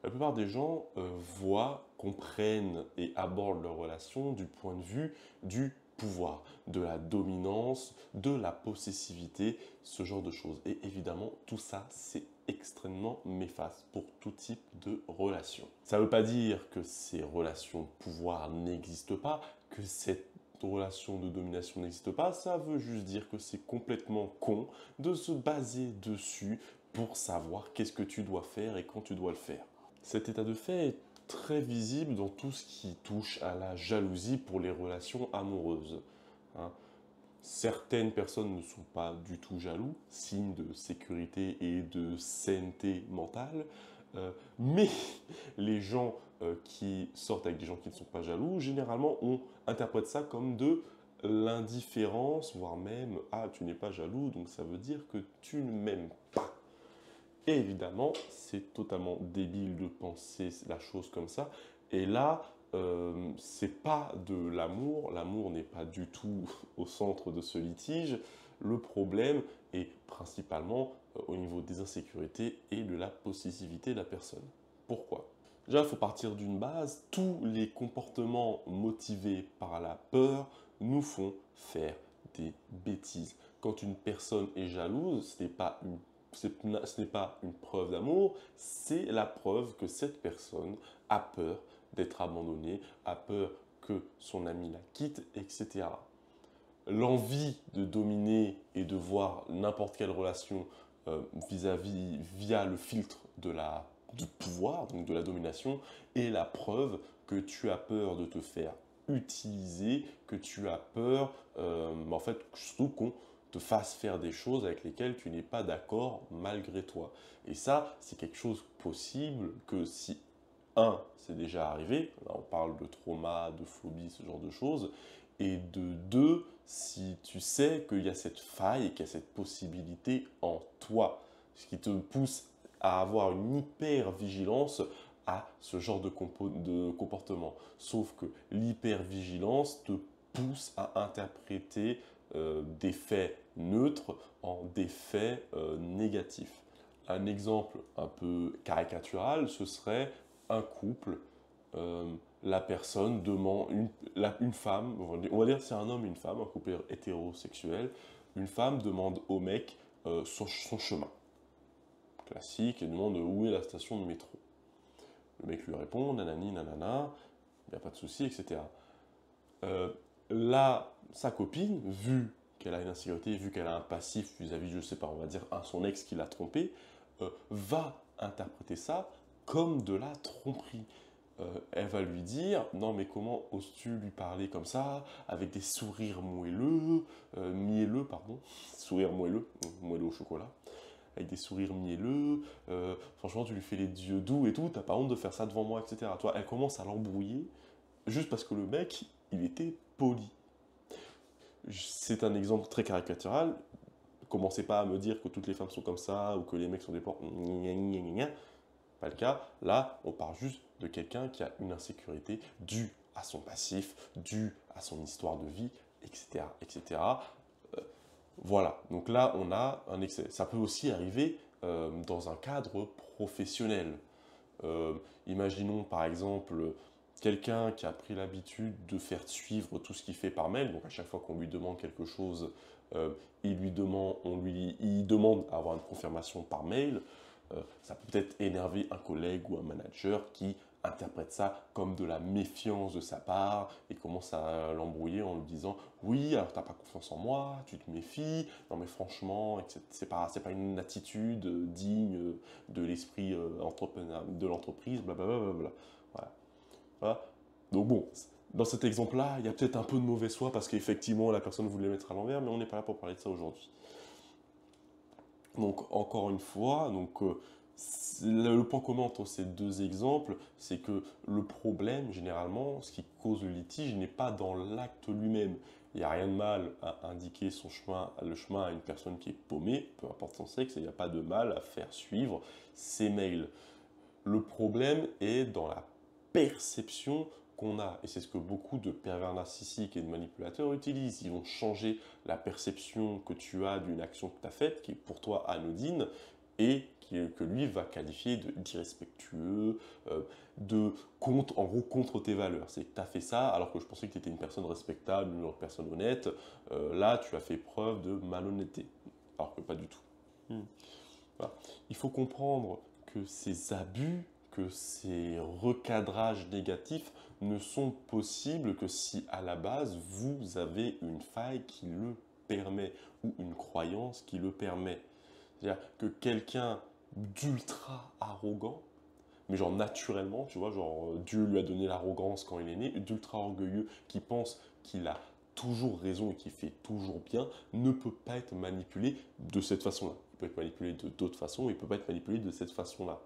La plupart des gens voient, comprennent et abordent leur relation du point de vue du pouvoir, de la dominance, de la possessivité, ce genre de choses. Et évidemment, tout ça, c'est extrêmement néfaste pour tout type de relation. Ça ne veut pas dire que ces relations de pouvoir n'existent pas, que cette relation de domination n'existe pas, ça veut juste dire que c'est complètement con de se baser dessus pour savoir qu'est-ce que tu dois faire et quand tu dois le faire. Cet état de fait est très visible dans tout ce qui touche à la jalousie pour les relations amoureuses. Hein. Certaines personnes ne sont pas du tout jaloux, signe de sécurité et de sainteté mentale, mais les gens qui sortent avec des gens qui ne sont pas jaloux, généralement on interprète ça comme de l'indifférence, voire même « Ah, tu n'es pas jaloux, donc ça veut dire que tu ne m'aimes pas ». Et évidemment, c'est totalement débile de penser la chose comme ça. Et là, c'est pas de l'amour. L'amour n'est pas du tout au centre de ce litige. Le problème est principalement au niveau des insécurités et de la possessivité de la personne. Pourquoi? Déjà, il faut partir d'une base. Tous les comportements motivés par la peur nous font faire des bêtises. Quand une personne est jalouse, ce n'est pas une preuve d'amour, c'est la preuve que cette personne a peur d'être abandonnée, a peur que son ami la quitte, etc. L'envie de dominer et de voir n'importe quelle relation via le filtre du pouvoir, donc de la domination, est la preuve que tu as peur de te faire utiliser, que tu as peur, en fait, surtout qu'on te fasse faire des choses avec lesquelles tu n'es pas d'accord malgré toi. Et ça, c'est quelque chose possible que si, un, c'est déjà arrivé, là on parle de trauma, de phobie, ce genre de choses, et de deux, si tu sais qu'il y a cette faille et qu'il y a cette possibilité en toi, ce qui te pousse à avoir une hyper-vigilance à ce genre de comportement. Sauf que l'hypervigilance te pousse à interpréter des faits neutres en des faits négatifs. Un exemple un peu caricatural, ce serait un couple, la personne demande, une femme, on va dire c'est un homme et une femme, un couple hétérosexuel, une femme demande au mec son chemin. Classique, elle demande où est la station de métro. Le mec lui répond, nanani, nanana, il n'y a pas de souci, etc. Là, sa copine, vu qu'elle a une insécurité, vu qu'elle a un passif vis-à-vis, je sais pas, on va dire, son ex qui l'a trompée, va interpréter ça comme de la tromperie. Elle va lui dire « Non mais comment oses-tu lui parler comme ça, avec des sourires mielleux, pardon, sourires moelleux au chocolat, avec des sourires mielleux, franchement tu lui fais les yeux doux et tout, t'as pas honte de faire ça devant moi, etc. » Toi, elle commence à l'embrouiller, juste parce que le mec, il était poli. C'est un exemple très caricatural. Commencez pas à me dire que toutes les femmes sont comme ça ou que les mecs sont des porcs. Pas le cas. Là, on parle juste de quelqu'un qui a une insécurité due à son passif, due à son histoire de vie, etc. etc. Voilà. Donc là, on a un excès. Ça peut aussi arriver dans un cadre professionnel. Imaginons par exemple quelqu'un qui a pris l'habitude de faire suivre tout ce qu'il fait par mail, donc à chaque fois qu'on lui demande quelque chose, il demande à avoir une confirmation par mail. Ça peut peut-être énerver un collègue ou un manager qui interprète ça comme de la méfiance de sa part et commence à l'embrouiller en lui disant « Oui, alors t'as pas confiance en moi, tu te méfies, non mais franchement, c'est pas une attitude digne de l'esprit de l'entreprise, blablabla. » Voilà. Voilà. Donc bon, dans cet exemple-là, il y a peut-être un peu de mauvaise foi parce qu'effectivement la personne voulait mettre à l'envers, mais on n'est pas là pour parler de ça aujourd'hui. Donc encore une fois, le point commun entre ces deux exemples, c'est que le problème, généralement, ce qui cause le litige n'est pas dans l'acte lui-même. Il n'y a rien de mal à indiquer le chemin à une personne qui est paumée, peu importe son sexe, et il n'y a pas de mal à faire suivre ses mails. Le problème est dans la perception qu'on a. Et c'est ce que beaucoup de pervers narcissiques et de manipulateurs utilisent. Ils vont changer la perception que tu as d'une action que tu as faite, qui est pour toi anodine, et que lui va qualifier d'irrespectueux, en gros, contre tes valeurs. C'est que tu as fait ça alors que je pensais que tu étais une personne respectable, une personne honnête. Là, tu as fait preuve de malhonnêteté. Alors que pas du tout. Hmm. Voilà. Il faut comprendre que ces abus, que ces recadrages négatifs ne sont possibles que si à la base vous avez une faille qui le permet ou une croyance qui le permet. C'est-à-dire que quelqu'un d'ultra arrogant, mais genre naturellement, tu vois, genre Dieu lui a donné l'arrogance quand il est né, d'ultra orgueilleux qui pense qu'il a toujours raison et qui fait toujours bien, ne peut pas être manipulé de cette façon-là. Il peut être manipulé de d'autres façons, mais il ne peut pas être manipulé de cette façon-là.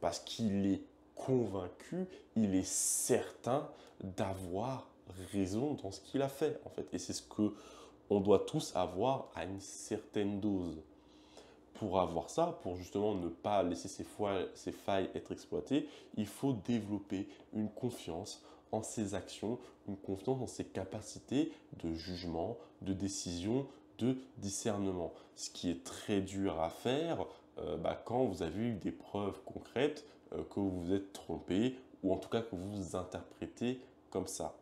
Parce qu'il est convaincu, il est certain d'avoir raison dans ce qu'il a fait, en fait. Et c'est ce que on doit tous avoir à une certaine dose. Pour avoir ça, pour justement ne pas laisser ces failles être exploitées, il faut développer une confiance en ses actions, une confiance en ses capacités de jugement, de décision, de discernement. Ce qui est très dur à faire quand vous avez eu des preuves concrètes que vous vous êtes trompé ou en tout cas que vous vous interprétez comme ça.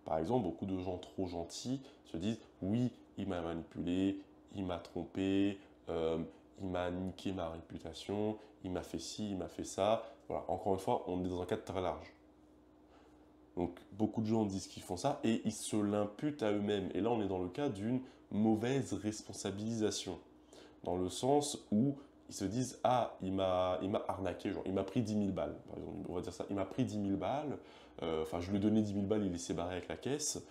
Par exemple, beaucoup de gens trop gentils se disent oui, il m'a manipulé, il m'a trompé, il m'a niqué ma réputation, il m'a fait ci, il m'a fait ça. Voilà, encore une fois, on est dans un cadre très large. Donc beaucoup de gens disent qu'ils font ça et ils se l'imputent à eux-mêmes. Et là, on est dans le cas d'une mauvaise responsabilisation. Dans le sens où ils se disent ah, il m'a arnaqué, genre, il m'a pris 10 000 balles, par exemple, on va dire ça, il m'a pris 10 000 balles, enfin je lui ai donné 10 000 balles, il s'est barré avec la caisse.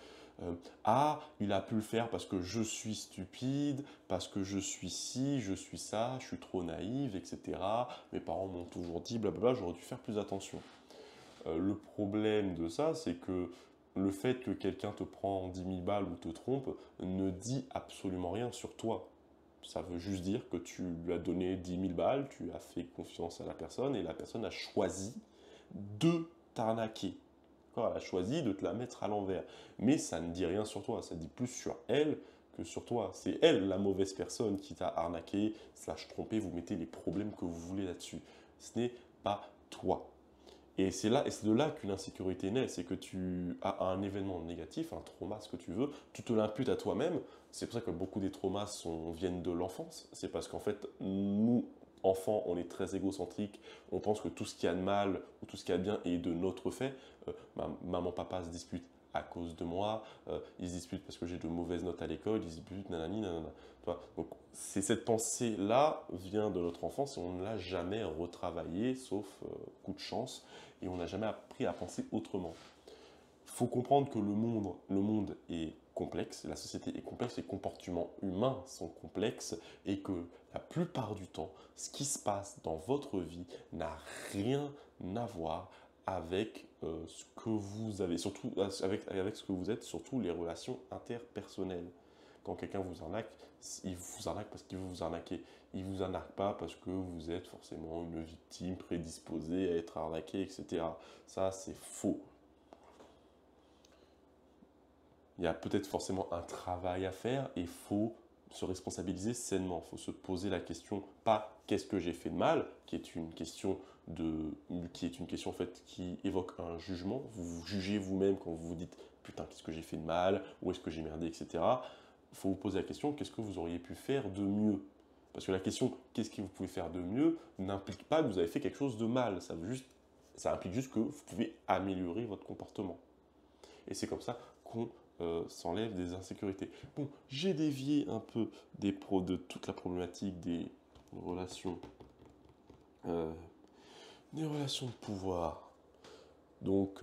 Ah, il a pu le faire parce que je suis stupide, parce que je suis ci, je suis ça, je suis trop naïve, etc. Mes parents m'ont toujours dit, blablabla, j'aurais dû faire plus attention. Le problème de ça, c'est que le fait que quelqu'un te prend 10 000 balles ou te trompe ne dit absolument rien sur toi. Ça veut juste dire que tu lui as donné 10 000 balles, tu as fait confiance à la personne et la personne a choisi de t'arnaquer. Elle a choisi de te la mettre à l'envers. Mais ça ne dit rien sur toi, ça dit plus sur elle que sur toi. C'est elle la mauvaise personne qui t'a arnaqué, slash trompé, vous mettez les problèmes que vous voulez là-dessus. Ce n'est pas toi. Et c'est là, et c'est de là qu'une insécurité naît, c'est que tu as un événement négatif, un trauma, ce que tu veux, tu te l'imputes à toi-même. C'est pour ça que beaucoup des traumas viennent de l'enfance. C'est parce qu'en fait, nous, enfants, on est très égocentriques. On pense que tout ce qu'il y a de mal ou tout ce qu'il y a de bien est de notre fait. Maman, papa se disputent à cause de moi, ils se disputent parce que j'ai de mauvaises notes à l'école, ils se disputent nanani, nanana. Donc, cette pensée-là vient de notre enfance et on ne l'a jamais retravaillée, sauf coup de chance, et on n'a jamais appris à penser autrement. Il faut comprendre que le monde est complexe, la société est complexe, les comportements humains sont complexes et que la plupart du temps, ce qui se passe dans votre vie n'a rien à voir avec ce que vous avez, surtout avec ce que vous êtes, surtout les relations interpersonnelles. Quand quelqu'un vous arnaque, il vous arnaque parce qu'il veut vous arnaquer. Il ne vous arnaque pas parce que vous êtes forcément une victime prédisposée à être arnaqué, etc. Ça, c'est faux. Il y a peut-être forcément un travail à faire et il faut se responsabiliser sainement. Il faut se poser la question, pas qu'est-ce que j'ai fait de mal, qui est une question en fait qui évoque un jugement. Vous vous jugez vous-même quand vous vous dites putain qu'est-ce que j'ai fait de mal, où est-ce que j'ai merdé, etc. Il faut vous poser la question qu'est-ce que vous auriez pu faire de mieux. Parce que la question qu'est-ce que vous pouvez faire de mieux n'implique pas que vous avez fait quelque chose de mal. Ça implique juste que vous pouvez améliorer votre comportement. Et c'est comme ça qu'on s'enlève des insécurités. Bon, j'ai dévié un peu de toute la problématique relations, euh, des relations de pouvoir. Donc,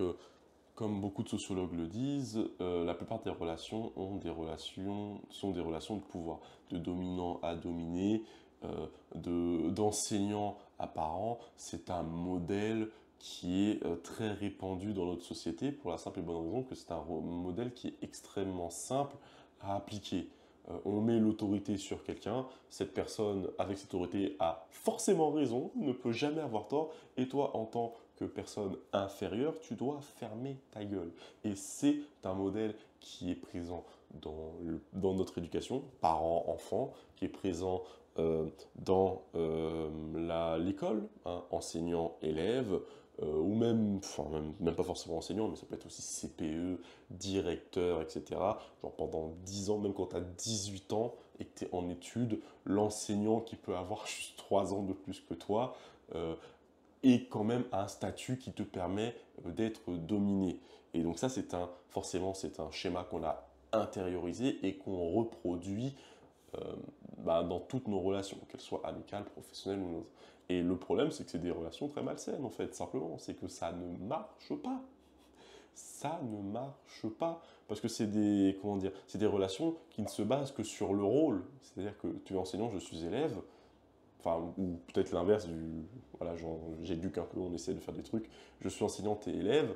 comme beaucoup de sociologues le disent, la plupart des relations sont des relations de pouvoir, de dominant à dominé, d'enseignant à parent. C'est un modèle qui est très répandu dans notre société pour la simple et bonne raison que c'est un modèle qui est extrêmement simple à appliquer. On met l'autorité sur quelqu'un, cette personne avec cette autorité a forcément raison, ne peut jamais avoir tort, et toi en tant que personne inférieure, tu dois fermer ta gueule. Et c'est un modèle qui est présent dans notre éducation, parents, enfants, qui est présent dans l'école, hein, enseignant-élève, ou même, enfin même pas forcément enseignant, mais ça peut être aussi CPE, directeur, etc. Genre pendant 10 ans, même quand tu as 18 ans et que tu es en études, l'enseignant qui peut avoir juste 3 ans de plus que toi, et quand même un statut qui te permet d'être dominé. Et donc ça, forcément, c'est un schéma qu'on a intériorisé et qu'on reproduit dans toutes nos relations, qu'elles soient amicales, professionnelles ou autres. Et le problème, c'est que c'est des relations très malsaines, en fait, simplement. C'est que ça ne marche pas. Ça ne marche pas. Parce que c'est des, comment dire, c'est des relations qui ne se basent que sur le rôle. C'est-à-dire que tu es enseignant, je suis élève, enfin, ou peut-être l'inverse voilà, j'éduque un peu, on essaie de faire des trucs, je suis enseignant, t'es élève,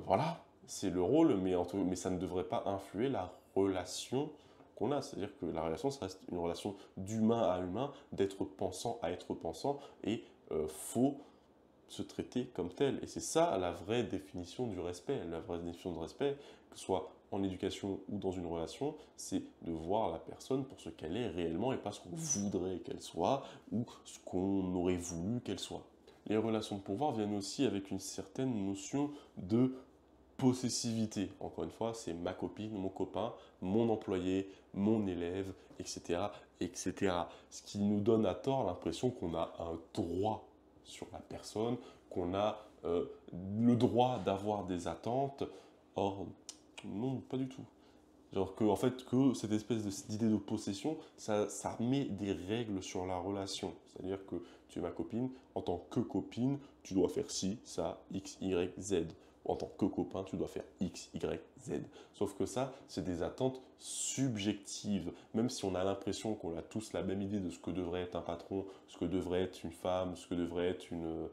voilà, c'est le rôle, mais ça ne devrait pas influer la relation qu'on a, c'est-à-dire que la relation, ça reste une relation d'humain à humain, d'être pensant à être pensant, et faut se traiter comme tel. Et c'est ça la vraie définition du respect. La vraie définition de respect, que ce soit en éducation ou dans une relation, c'est de voir la personne pour ce qu'elle est réellement et pas ce qu'on voudrait qu'elle soit ou ce qu'on aurait voulu qu'elle soit. Les relations de pouvoir viennent aussi avec une certaine notion de possessivité. Encore une fois, c'est ma copine, mon copain, mon employé, mon élève, etc., etc. Ce qui nous donne à tort l'impression qu'on a un droit sur la personne, qu'on a le droit d'avoir des attentes. Or, non, pas du tout. Genre que, en fait, que cette espèce d'idée de possession, ça met des règles sur la relation. C'est-à-dire que tu es ma copine, en tant que copine, tu dois faire ci, ça, X, Y, Z. En tant que copain, tu dois faire X, Y, Z. Sauf que ça, c'est des attentes subjectives. Même si on a l'impression qu'on a tous la même idée de ce que devrait être un patron, ce que devrait être une femme, ce que devrait être une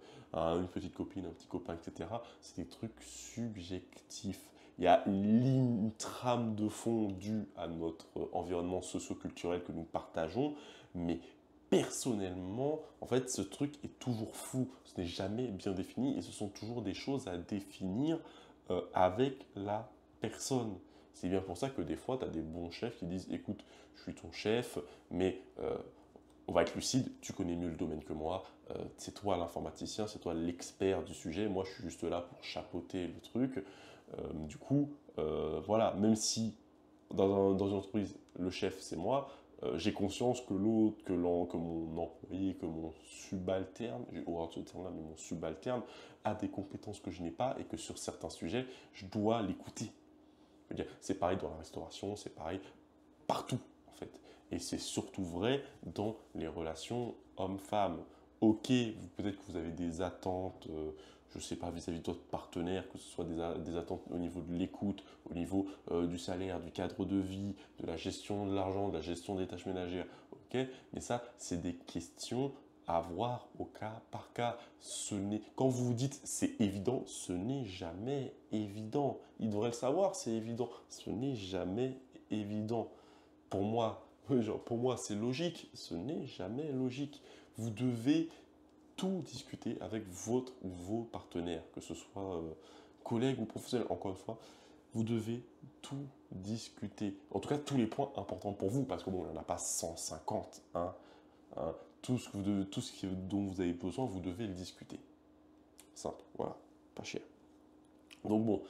petite copine, un petit copain, etc. C'est des trucs subjectifs. Il y a une trame de fond due à notre environnement socio-culturel que nous partageons, mais personnellement, en fait, ce truc est toujours flou. Ce n'est jamais bien défini et ce sont toujours des choses à définir avec la personne. C'est bien pour ça que des fois, tu as des bons chefs qui disent, écoute, je suis ton chef, mais on va être lucide, tu connais mieux le domaine que moi, c'est toi l'informaticien, c'est toi l'expert du sujet, moi je suis juste là pour chapeauter le truc. Du coup, voilà, même si dans une entreprise, le chef c'est moi, j'ai conscience que l'autre, que mon employé, que mon subalterne, j'ai horreur de ce terme-là, mais mon subalterne a des compétences que je n'ai pas et que sur certains sujets, je dois l'écouter. C'est pareil dans la restauration, c'est pareil partout en fait. Et c'est surtout vrai dans les relations hommes-femmes. Ok, peut-être que vous avez des attentes, je ne sais pas, vis-à-vis de votre partenaire, que ce soit des attentes au niveau de l'écoute, au niveau du salaire, du cadre de vie, de la gestion de l'argent, de la gestion des tâches ménagères. Ok, mais ça, c'est des questions à voir au cas par cas. Quand vous vous dites c'est évident, ce n'est jamais évident. Il devrait le savoir, c'est évident. Ce n'est jamais évident. Pour moi, pour moi, c'est logique. Ce n'est jamais logique. Vous devez tout discuter avec votre ou vos partenaires, que ce soit collègues ou professionnels. Encore une fois, vous devez tout discuter. En tout cas, tous les points importants pour vous, parce que bon, il n'y en a pas 150. Hein. Tout dont vous avez besoin, vous devez le discuter. Simple, voilà, pas cher. Donc bon,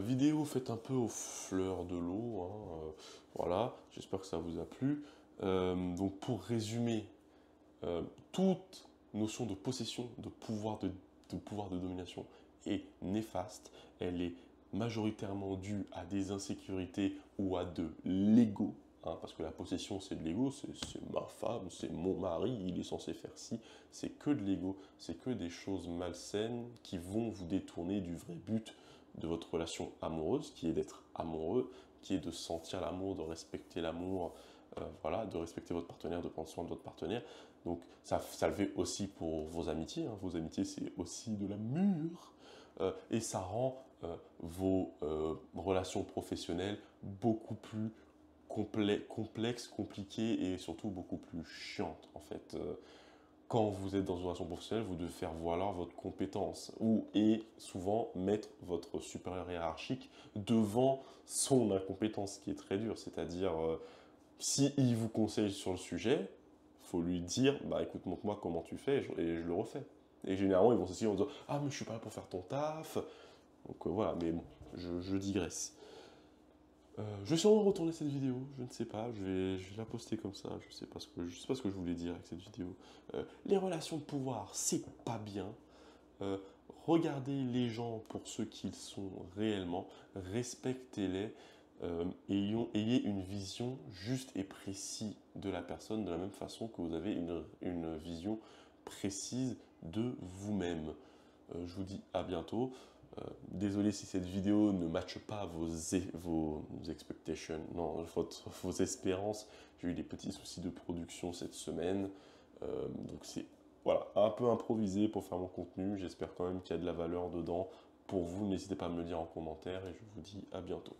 vidéo faite un peu aux fleurs de l'eau, hein, voilà, j'espère que ça vous a plu. Donc pour résumer, toute notion de possession, de pouvoir de domination est néfaste. Elle est majoritairement due à des insécurités ou à de l'ego. Hein, parce que la possession, c'est de l'ego, c'est ma femme, c'est mon mari, il est censé faire ci. C'est que de l'ego, c'est que des choses malsaines qui vont vous détourner du vrai but de votre relation amoureuse, qui est d'être amoureux, qui est de sentir l'amour, de respecter l'amour, voilà, de respecter votre partenaire, de prendre soin de votre partenaire. Donc ça le fait aussi pour vos amitiés. Hein. Vos amitiés, c'est aussi de l'amour. Et ça rend vos relations professionnelles beaucoup plus complexes, compliquées et surtout beaucoup plus chiantes. En fait, quand vous êtes dans une relation professionnelle, vous devez faire valoir votre compétence et souvent mettre votre supérieur hiérarchique devant son incompétence, ce qui est très dur. C'est-à-dire, si il vous conseille sur le sujet, faut lui dire, bah écoute, montre-moi comment tu fais et je le refais. Et généralement, ils vont s'essayer en disant, ah mais je suis pas là pour faire ton taf. Donc voilà, mais bon, je digresse. Je vais sûrement retourner cette vidéo, je ne sais pas, je vais la poster comme ça, je sais pas ce que je voulais dire avec cette vidéo. Les relations de pouvoir, c'est pas bien. Euh, Regardez les gens pour ce qu'ils sont réellement, respectez-les, ayez une vision juste et précise de la personne, de la même façon que vous avez une vision précise de vous-même. Je vous dis à bientôt. Désolé si cette vidéo ne matche pas vos expectations, non, vos espérances. J'ai eu des petits soucis de production cette semaine. Donc c'est voilà, un peu improvisé pour faire mon contenu. J'espère quand même qu'il y a de la valeur dedans. Pour vous, n'hésitez pas à me le dire en commentaire et je vous dis à bientôt.